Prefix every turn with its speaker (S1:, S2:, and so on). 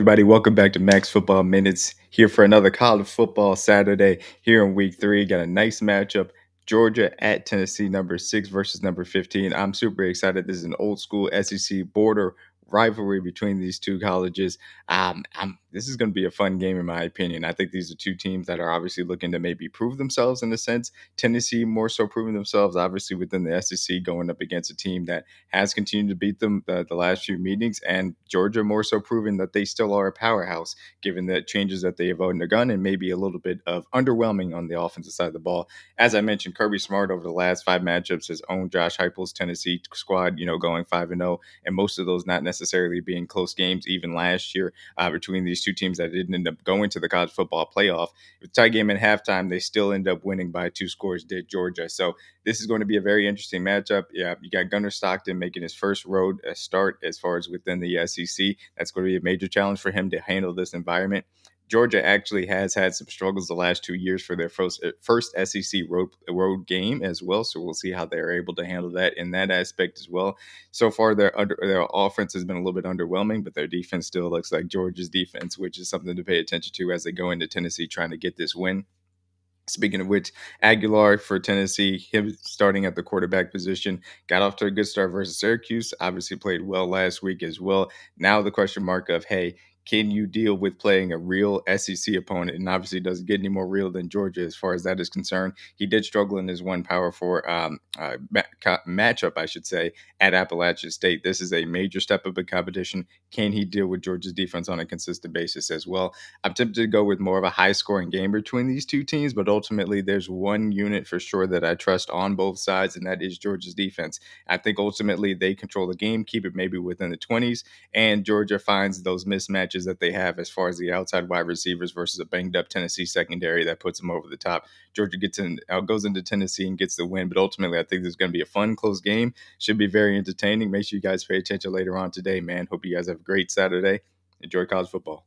S1: everybody? Welcome back to Max Football Minutes. Here for another college football Saturday here in week three. Got a nice matchup. Georgia at Tennessee, number six versus number 15. I'm super excited. This is an old school SEC border rivalry between these two colleges. This is going to be a fun game, in my opinion. I think these are two teams that are obviously looking to maybe prove themselves in a sense. Tennessee more so proving themselves, obviously, within the SEC, going up against a team that has continued to beat them the last few meetings, and Georgia more so proving that they still are a powerhouse, given the changes that they have undergone and maybe a little bit of underwhelming on the offensive side of the ball. As I mentioned, Kirby Smart over the last five matchups has owned Josh Heupel's Tennessee squad, going 5-0, and most of those not necessarily being close games. Even last year, between these two teams that didn't end up going to the college football playoff, with tie game at halftime, they still end up winning by two scores. Did Georgia? So this is going to be a very interesting matchup. Yeah, you got Gunnar Stockton making his first road start as far as within the SEC. That's going to be a major challenge for him to handle this environment. Georgia actually has had some struggles the last 2 years for their first SEC road game as well. So we'll see how they're able to handle that in that aspect as well. So far, their offense has been a little bit underwhelming, but their defense still looks like Georgia's defense, which is something to pay attention to as they go into Tennessee trying to get this win. Speaking of which, Aguilar for Tennessee, him starting at the quarterback position, got off to a good start versus Syracuse. Obviously, played well last week as well. Now the question mark of, hey, can you deal with playing a real SEC opponent? And obviously, doesn't get any more real than Georgia as far as that is concerned. He did struggle in his one Power Four matchup, I should say, at Appalachian State. This is a major step up in competition. Can he deal with Georgia's defense on a consistent basis as well? I'm tempted to go with more of a high scoring game between these two teams, but ultimately there's one unit for sure that I trust on both sides, and that is Georgia's defense. I think ultimately they control the game, keep it maybe within the 20s, and Georgia finds those mismatches that they have as far as the outside wide receivers versus a banged up Tennessee secondary that puts them over the top. Georgia goes into Tennessee and gets the win, but ultimately I think there's going to be a fun, close game. Should be very entertaining. Make sure you guys pay attention later on today, man. Hope you guys have a great Saturday. Enjoy college football.